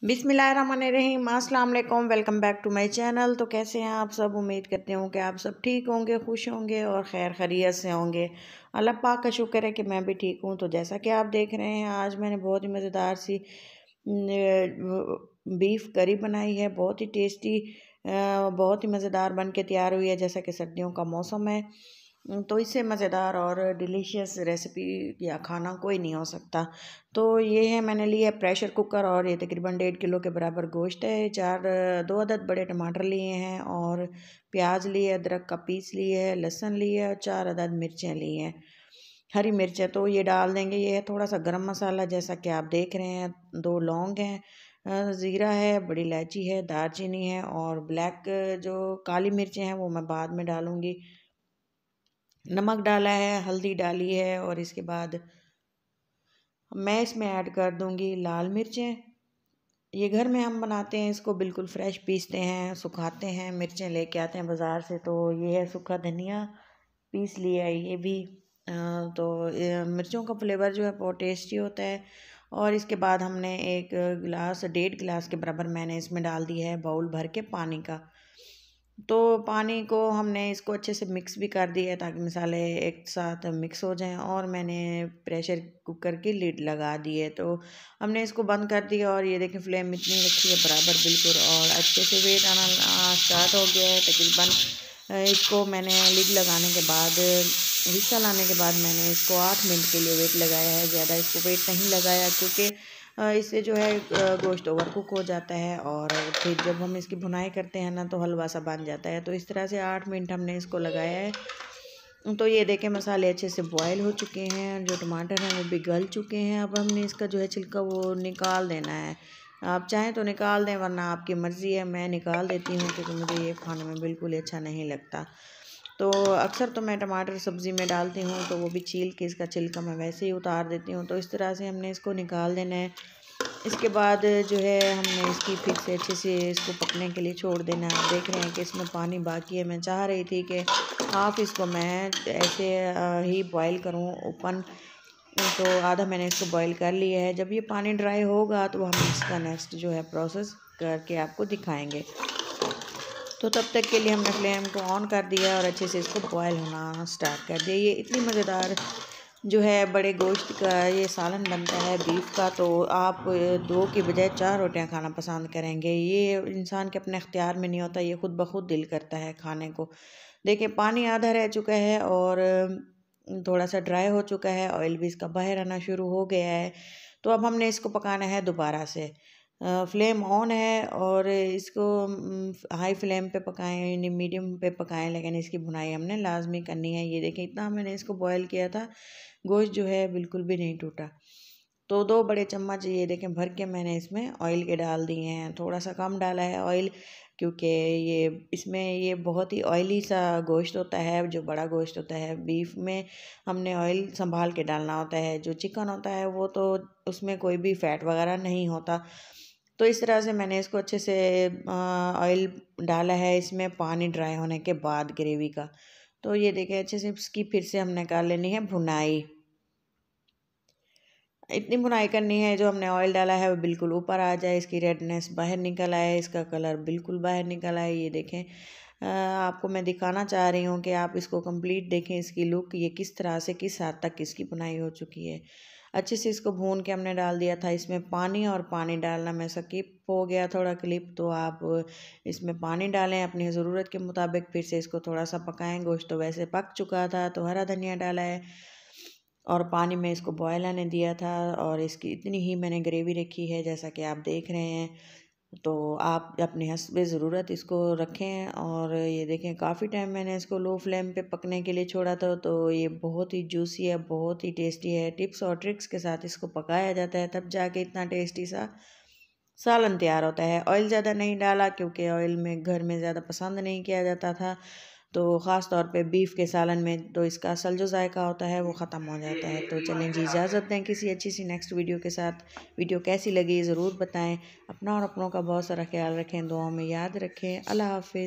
बिस्मिल्लाहिर्रहमानिर्रहीम, अस्सलाम वालेकुम। Welcome back to my channel. तो कैसे हैं आप सब? उम्मीद करते हूँ कि आप सब ठीक होंगे, खुश होंगे और खैर खैरियत से होंगे। अल्लाह पाक का शुक्र है कि मैं भी ठीक हूँ। तो जैसा कि आप देख रहे हैं, आज मैंने बहुत ही मज़ेदार सी बीफ करी बनाई है। बहुत ही टेस्टी, बहुत ही मज़ेदार बन के तैयार हुई है। जैसा कि सर्दियों का मौसम है, तो इससे मज़ेदार और डिलीशियस रेसिपी या खाना कोई नहीं हो सकता। तो ये है, मैंने लिया है प्रेशर कुकर और ये तकरीबन 1.5 किलो के बराबर गोश्त है। 2 अदद बड़े टमाटर लिए हैं और प्याज लिए, अदरक का पीस लिए है, लहसुन लिए और 4 अदद मिर्चें ली हैं, हरी मिर्चें। तो ये डाल देंगे। ये है थोड़ा सा गरम मसाला, जैसा कि आप देख रहे हैं। 2 लौंग हैं, ज़ीरा है, बड़ी इलायची है, दालचीनी है और ब्लैक जो काली मिर्चें हैं वो मैं बाद में डालूँगी। नमक डाला है, हल्दी डाली है और इसके बाद मैं इसमें ऐड कर दूंगी लाल मिर्चें। ये घर में हम बनाते हैं, इसको बिल्कुल फ्रेश पीसते हैं, सुखाते हैं, मिर्चें लेके आते हैं बाज़ार से। तो ये है सूखा धनिया पीस लिया है ये भी। तो मिर्चों का फ्लेवर जो है बहुत टेस्टी होता है। और इसके बाद हमने 1.5 गिलास के बराबर मैंने इसमें डाल दिया है बाउल भर के पानी का। तो पानी को हमने इसको अच्छे से मिक्स भी कर दिया है ताकि मसाले एक साथ मिक्स हो जाएं। और मैंने प्रेशर कुकर की लिड लगा दी है। तो हमने इसको बंद कर दिया और ये देखें फ्लेम इतनी रखी है बराबर बिल्कुल, और अच्छे से वेट आना स्टार्ट हो गया है तकरीबन। इसको मैंने लिड लगाने के बाद, हिस्सा लाने के बाद मैंने इसको 8 मिनट के लिए वेट लगाया है। ज़्यादा इसको वेट नहीं लगाया क्योंकि इससे जो है गोश्त ओवर कुक हो जाता है और फिर जब हम इसकी भुनाई करते हैं ना तो हलवा सा बन जाता है। तो इस तरह से 8 मिनट हमने इसको लगाया है। तो ये देखें मसाले अच्छे से बॉयल हो चुके हैं, जो टमाटर हैं वो भी गल चुके हैं। अब हमने इसका जो है छिलका वो निकाल देना है। आप चाहें तो निकाल दें, वरना आपकी मर्ज़ी है। मैं निकाल देती हूँ क्योंकि मुझे ये खाने में बिल्कुल अच्छा नहीं लगता। तो अक्सर तो मैं टमाटर सब्ज़ी में डालती हूँ, तो वो भी छील के इसका छिलका मैं वैसे ही उतार देती हूँ। तो इस तरह से हमने इसको निकाल देना है। इसके बाद जो है हमने इसकी फिर से अच्छे से इसको पकने के लिए छोड़ देना है। आप देख रहे हैं कि इसमें पानी बाकी है। मैं चाह रही थी कि हाफ़ इसको मैं ऐसे ही बॉईल करूँ ओपन। तो आधा मैंने इसको बॉईल कर लिया है। जब ये पानी ड्राई होगा तो हम इसका नेक्स्ट जो है प्रोसेस करके आपको दिखाएंगे। तो तब तक के लिए हमने फ्लेम को ऑन कर दिया और अच्छे से इसको बॉयल होना स्टार्ट कर दिया। ये इतनी मज़ेदार जो है बड़े गोश्त का ये सालन बनता है बीफ का। तो आप 2 की बजाय 4 रोटियां खाना पसंद करेंगे। ये इंसान के अपने अख्तियार में नहीं होता, ये खुद ब खुद दिल करता है खाने को। देखिए पानी आधा रह चुका है और थोड़ा सा ड्राई हो चुका है, ऑयल भी इसका बाहर आना शुरू हो गया है। तो अब हमने इसको पकाना है दोबारा से। फ्लेम ऑन है और इसको हाई फ्लेम पे पकाएं, यानी मीडियम पे पकाएं, लेकिन इसकी भुनाई हमने लाजमी करनी है। ये देखें इतना मैंने इसको बॉयल किया था, गोश्त जो है बिल्कुल भी नहीं टूटा। तो 2 बड़े चम्मच ये देखें भर के मैंने इसमें ऑयल के डाल दिए हैं। थोड़ा सा कम डाला है ऑयल क्योंकि ये इसमें ये बहुत ही ऑयली सा गोश्त होता है। जो बड़ा गोश्त होता है बीफ में हमने ऑयल संभाल के डालना होता है। जो चिकन होता है वो तो उसमें कोई भी फ़ैट वगैरह नहीं होता। तो इस तरह से मैंने इसको अच्छे से ऑयल डाला है इसमें पानी ड्राई होने के बाद ग्रेवी का। तो ये देखिए अच्छे से इसकी फिर से हमने कर लेनी है भुनाई। इतनी भुनाई करनी है जो हमने ऑयल डाला है वो बिल्कुल ऊपर आ जाए, इसकी रेडनेस बाहर निकल आए, इसका कलर बिल्कुल बाहर निकल आए। ये देखें आपको मैं दिखाना चाह रही हूँ कि आप इसको कंप्लीट देखें, इसकी लुक ये किस तरह से किस हद तक इसकी भुनाई हो चुकी है। अच्छे से इसको भून के हमने डाल दिया था इसमें पानी, और पानी डालना मैं स्किप हो गया थोड़ा क्लिप। तो आप इसमें पानी डालें अपनी ज़रूरत के मुताबिक, फिर से इसको थोड़ा सा पकाएं। गोश्त तो वैसे पक चुका था, तो हरा धनिया डाला है और पानी में इसको बॉयल आने दिया था। और इसकी इतनी ही मैंने ग्रेवी रखी है जैसा कि आप देख रहे हैं। तो आप अपने हस्बे ज़रूरत इसको रखें। और ये देखें काफ़ी टाइम मैंने इसको लो फ्लेम पे पकने के लिए छोड़ा था। तो ये बहुत ही जूसी है, बहुत ही टेस्टी है। टिप्स और ट्रिक्स के साथ इसको पकाया जाता है, तब जाके इतना टेस्टी सा सालन तैयार होता है। ऑयल ज़्यादा नहीं डाला क्योंकि ऑयल में घर में ज़्यादा पसंद नहीं किया जाता था। तो ख़ास तौर पे बीफ के सालन में तो इसका असल जो जायका होता है वो ख़त्म हो जाता है। तो चलें जी, इजाज़त दें किसी अच्छी सी नेक्स्ट वीडियो के साथ। वीडियो कैसी लगी ज़रूर बताएं। अपना और अपनों का बहुत सारा ख्याल रखें, दुआओं में याद रखें। अल्लाह हाफ़िज़।